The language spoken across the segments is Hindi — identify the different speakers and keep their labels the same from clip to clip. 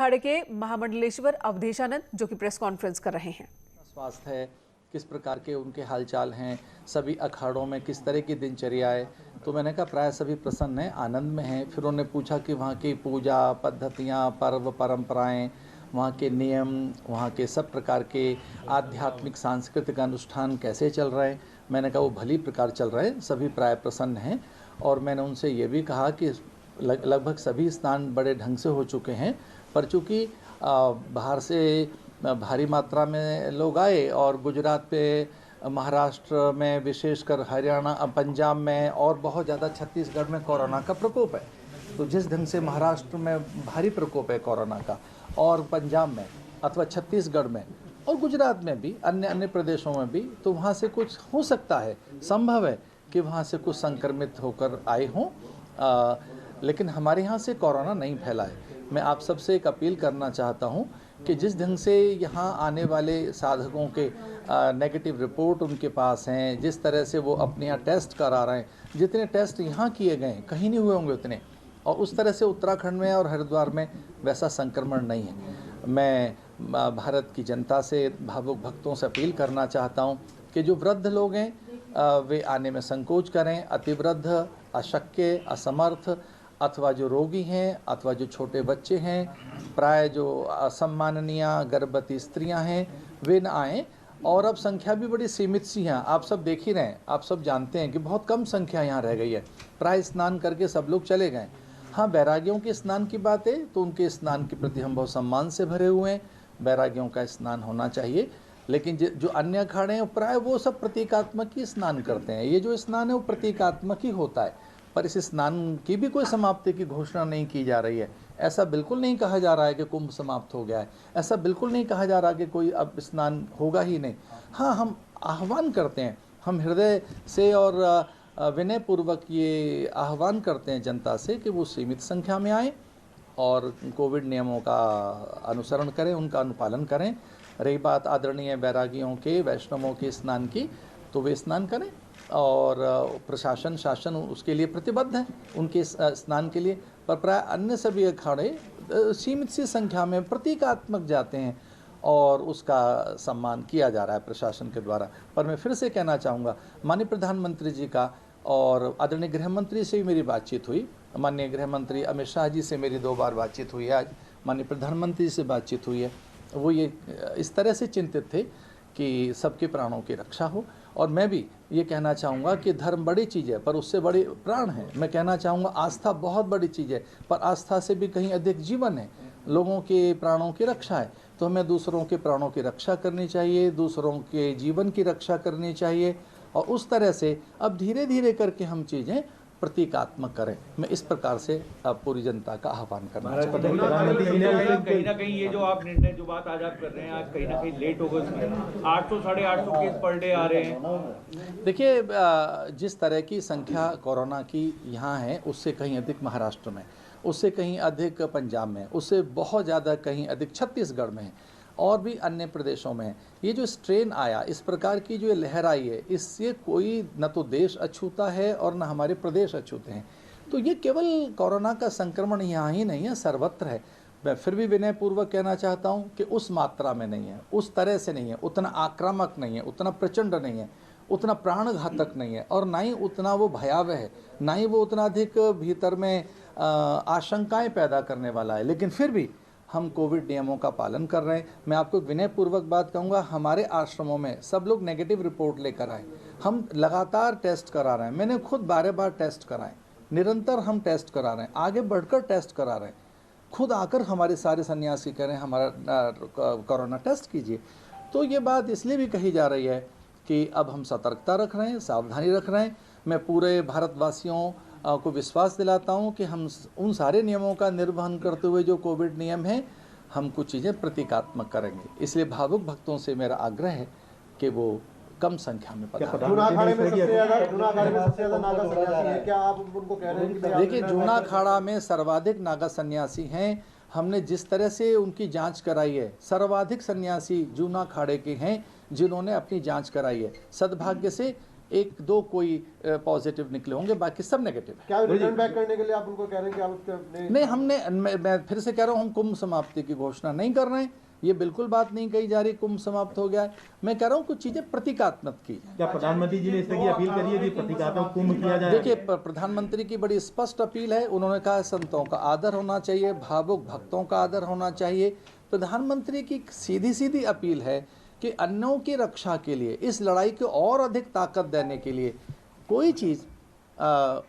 Speaker 1: अखाड़े के महामंडलेश्वर अवधेशानंद जो कि प्रेस कॉन्फ्रेंस कर रहे हैं।
Speaker 2: स्वास्थ्य है, किस प्रकार के उनके हालचाल हैं, सभी अखाड़ों में किस तरह की दिनचर्या है। तो मैंने कहा प्राय सभी प्रसन्न हैं, आनंद में हैं। फिर उन्होंने पूछा कि वहाँ की पूजा पद्धतियाँ, पर्व परंपराएं, वहाँ के नियम, वहाँ के सब प्रकार के आध्यात्मिक सांस्कृतिक अनुष्ठान कैसे चल रहे हैं। मैंने कहा वो भली प्रकार चल रहे हैं, सभी प्राय प्रसन्न हैं। और मैंने उनसे ये भी कहा कि लगभग सभी स्नान बड़े ढंग से हो चुके हैं, पर चूँकि बाहर से भारी मात्रा में लोग आए और गुजरात पे, महाराष्ट्र में, विशेषकर हरियाणा, पंजाब में और बहुत ज़्यादा छत्तीसगढ़ में कोरोना का प्रकोप है। तो जिस ढंग से महाराष्ट्र में भारी प्रकोप है कोरोना का, और पंजाब में अथवा छत्तीसगढ़ में और गुजरात में भी, अन्य प्रदेशों में भी, तो वहाँ से कुछ हो सकता है, संभव है कि वहाँ से कुछ संक्रमित होकर आए हों। लेकिन हमारे यहाँ से कोरोना नहीं फैला है। मैं आप सबसे एक अपील करना चाहता हूँ कि जिस ढंग से यहाँ आने वाले साधकों के नेगेटिव रिपोर्ट उनके पास हैं, जिस तरह से वो अपने यहाँ टेस्ट करा रहे हैं, जितने टेस्ट यहाँ किए गए कहीं नहीं हुए होंगे उतने, और उस तरह से उत्तराखंड में और हरिद्वार में वैसा संक्रमण नहीं है। मैं भारत की जनता से, भावुक भक्तों से अपील करना चाहता हूँ कि जो वृद्ध लोग हैं वे आने में संकोच करें। अतिवृद्ध, अशक्य, असमर्थ, अथवा जो रोगी हैं, अथवा जो छोटे बच्चे हैं, प्राय जो असम्माननीय गर्भवती स्त्रियां हैं, वे न आएँ। और अब संख्या भी बड़ी सीमित सी है, आप सब देख ही रहे हैं, आप सब जानते हैं कि बहुत कम संख्या यहाँ रह गई है। प्राय स्नान करके सब लोग चले गए। हाँ, बैरागियों के स्नान की बात है तो उनके स्नान के प्रति हम बहुत सम्मान से भरे हुए हैं। बैरागियों का स्नान होना चाहिए, लेकिन जो अन्य अखाड़े हैं प्राय वो सब प्रतीकात्मक ही स्नान करते हैं। ये जो स्नान है वो प्रतीकात्मक ही होता है, पर इस स्नान की भी कोई समाप्ति की घोषणा नहीं की जा रही है। ऐसा बिल्कुल नहीं कहा जा रहा है कि कुंभ समाप्त हो गया है, ऐसा बिल्कुल नहीं कहा जा रहा कि कोई अब स्नान होगा ही नहीं। हाँ, हम आह्वान करते हैं, हम हृदय से और विनय पूर्वक ये आह्वान करते हैं जनता से कि वो सीमित संख्या में आएँ और कोविड नियमों का अनुसरण करें, उनका अनुपालन करें। रही बात आदरणीय बैरागियों के, वैष्णवों के स्नान की, तो वे स्नान करें और प्रशासन, शासन उसके लिए प्रतिबद्ध है उनके स्नान के लिए। पर प्राय अन्य सभी अखाड़े सीमित सी संख्या में प्रतीकात्मक जाते हैं और उसका सम्मान किया जा रहा है प्रशासन के द्वारा। पर मैं फिर से कहना चाहूँगा, माननीय प्रधानमंत्री जी का और आदरणीय गृह मंत्री से भी मेरी बातचीत हुई। माननीय गृह मंत्री अमित शाह जी से मेरी 2 बार बातचीत हुई है, आज माननीय प्रधानमंत्री से बातचीत हुई है। वो ये इस तरह से चिंतित थे कि सबके प्राणों की रक्षा हो। और मैं भी ये कहना चाहूँगा कि धर्म बड़ी चीज़ है, पर उससे बड़े प्राण हैं। मैं कहना चाहूँगा आस्था बहुत बड़ी चीज़ है, पर आस्था से भी कहीं अधिक जीवन है, लोगों के प्राणों की रक्षा है। तो हमें दूसरों के प्राणों की रक्षा करनी चाहिए, दूसरों के जीवन की रक्षा करनी चाहिए, और उस तरह से अब धीरे धीरे करके हम चीज़ें प्रतीकात्मक करें। मैं इस प्रकार से अब पूरी जनता का आह्वान करना चाहता हूँ।
Speaker 3: कहीं ना कहीं ये जो आप निर्णय, जो बात आज आप कर रहे हैं, आज कहीं ना कहीं लेट हो गए उसमें 800 साढ़े 800 केस पर डे आ रहे हैं।
Speaker 2: देखिए, जिस तरह की संख्या कोरोना की यहाँ है उससे कहीं अधिक महाराष्ट्र में, उससे कहीं अधिक पंजाब में, उससे बहुत ज़्यादा कहीं अधिक छत्तीसगढ़ में है और भी अन्य प्रदेशों में। ये जो स्ट्रेन आया, इस प्रकार की जो लहर आई है, इससे कोई न तो देश अछूता है और न हमारे प्रदेश अछूते हैं। तो ये केवल कोरोना का संक्रमण यहाँ ही नहीं है, सर्वत्र है। मैं फिर भी विनयपूर्वक कहना चाहता हूँ कि उस मात्रा में नहीं है, उस तरह से नहीं है, उतना आक्रामक नहीं है, उतना प्रचंड नहीं है, उतना प्राणघातक नहीं है, और ना ही उतना वो भयावह है, ना ही वो उतना अधिक भीतर में आशंकाएँ पैदा करने वाला है। लेकिन फिर भी हम कोविड नियमों का पालन कर रहे हैं। मैं आपको विनयपूर्वक बात कहूँगा, हमारे आश्रमों में सब लोग नेगेटिव रिपोर्ट लेकर आए। हम लगातार टेस्ट करा रहे हैं, मैंने खुद 12 बार टेस्ट कराए, निरंतर हम टेस्ट करा रहे हैं, आगे बढ़कर टेस्ट करा रहे हैं। खुद आकर हमारे सारे सन्यासी कह रहे हैं हमारा कोरोना टेस्ट कीजिए। तो ये बात इसलिए भी कही जा रही है कि अब हम सतर्कता रख रहे हैं, सावधानी रख रहे हैं। मैं पूरे भारतवासियों को विश्वास दिलाता हूं कि हम उन सारे नियमों का निर्वहन करते हुए जो कोविड नियम हैं, हम कुछ चीज़ें प्रतीकात्मक करेंगे। इसलिए भावुक भक्तों से मेरा आग्रह है कि वो कम संख्या में पधारें।
Speaker 4: जूना अखाड़े में सबसे ज्यादा नागा सन्यासी हैं, क्या आप उनको कह रहे हैं?
Speaker 2: देखिए, जूना अखाड़ा में सर्वाधिक नागा सन्यासी हैं। हमने जिस तरह से उनकी जांच कराई है, सर्वाधिक सन्यासी जूना अखाड़े के हैं जिन्होंने अपनी जांच कराई है। सद्भाग्य से एक दो कोई पॉजिटिव निकले होंगे, बाकी सब नेगेटिव है।
Speaker 4: क्या रिटर्न बैक करने के लिए आप उनको कह रहे हैं कि आप उसके
Speaker 2: नहीं, मैं फिर से कह रहा हूँ, हम कुंभ समाप्ति की घोषणा नहीं कर रहे हैं। ये बिल्कुल बात नहीं कही जा रही कुंभ समाप्त हो गया है। मैं कह रहा हूँ कुछ चीजें प्रतीकात्मक की जाए।
Speaker 5: क्या प्रधानमंत्री जी ने इस तरह की अपील करी है कि प्रतीकात्मक कुंभ किया जाए?
Speaker 2: देखिए, प्रधानमंत्री की बड़ी स्पष्ट अपील है। उन्होंने कहा संतों का आदर होना चाहिए, भावुक भक्तों का आदर होना चाहिए। प्रधानमंत्री की सीधी सीधी अपील है कि अन्यों की रक्षा के लिए, इस लड़ाई को और अधिक ताकत देने के लिए कोई चीज़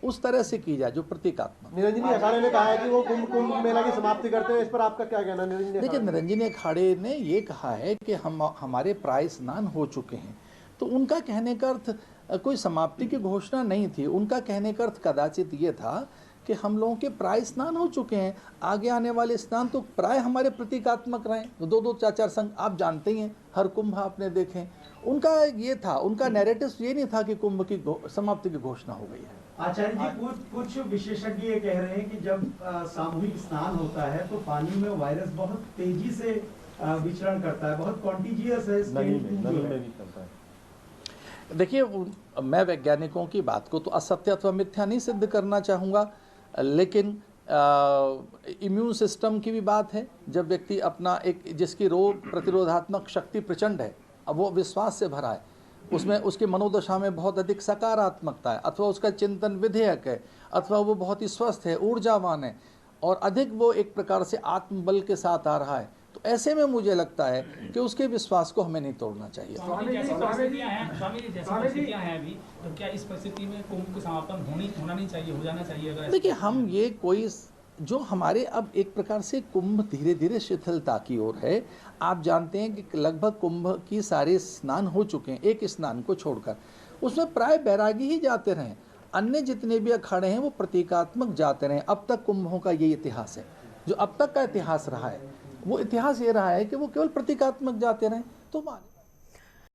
Speaker 2: उस तरह से की जाए जो प्रतीकात्मक।
Speaker 4: निरंजनी अखाड़े ने कहा है कि वो कुंभ मेला की समाप्ति करते हैं, इस पर आपका क्या कहना है?
Speaker 2: देखिए, निरंजनी अखाड़े ने ये कहा है कि हमारे प्राय स्नान हो चुके हैं, तो उनका कहने का अर्थ कोई समाप्ति की घोषणा नहीं थी। उनका कहने का अर्थ कदाचित ये था कि हम लोगों के प्राय स्नान हो चुके हैं, आगे आने वाले स्नान तो प्राय हमारे प्रतीकात्मक रहे। दो दो चार चार संघ आप जानते ही हैं, हर कुंभ आपने देखे। उनका ये था, उनका नैरेटिव ये नहीं था कि कुंभ की समाप्ति की घोषणा हो गई है।
Speaker 6: आचार्य जी, कुछ विशेषज्ञ ये कह रहे हैं कि जब सामूहिक स्नान होता है तो पानी में वायरस बहुत तेजी से विचरण करता है, बहुत कॉन्टीजियस है।
Speaker 5: नमी में भी चलता है।
Speaker 2: देखिए, मैं वैज्ञानिकों की बात को तो असत्य अथवा मिथ्या नहीं सिद्ध करना चाहूँगा, लेकिन इम्यून सिस्टम की भी बात है। जब व्यक्ति अपना जिसकी रोग प्रतिरोधात्मक शक्ति प्रचंड है, अब वो विश्वास से भरा है, उसमें उसकी मनोदशा में बहुत अधिक सकारात्मकता है, अथवा उसका चिंतन विधेयक है, अथवा वो बहुत ही स्वस्थ है, ऊर्जावान है, और अधिक वो एक प्रकार से आत्मबल के साथ आ रहा है, तो ऐसे में मुझे लगता है कि उसके विश्वास को हमें नहीं तोड़ना चाहिए।
Speaker 7: स्वामी जी, जैसी परिस्थितियां हैं अभी, तो क्या इस परिस्थिति में कुंभ का समापन होना नहीं चाहिए, हो जाना चाहिए? अगर
Speaker 2: देखिए, हम ये कोई जो हमारे अब एक प्रकार से कुंभ धीरे धीरे शिथिलता की ओर है। आप जानते हैं कि लगभग कुंभ की सारे स्नान हो चुके हैं, एक स्नान को छोड़कर। उसमें प्राय बैरागी ही जाते रहे, अन्य जितने भी अखाड़े हैं वो प्रतीकात्मक जाते रहे। अब तक कुंभों का ये इतिहास है, जो अब तक का इतिहास रहा है, वो इतिहास ये रहा है कि वो केवल प्रतीकात्मक जाते रहे। तो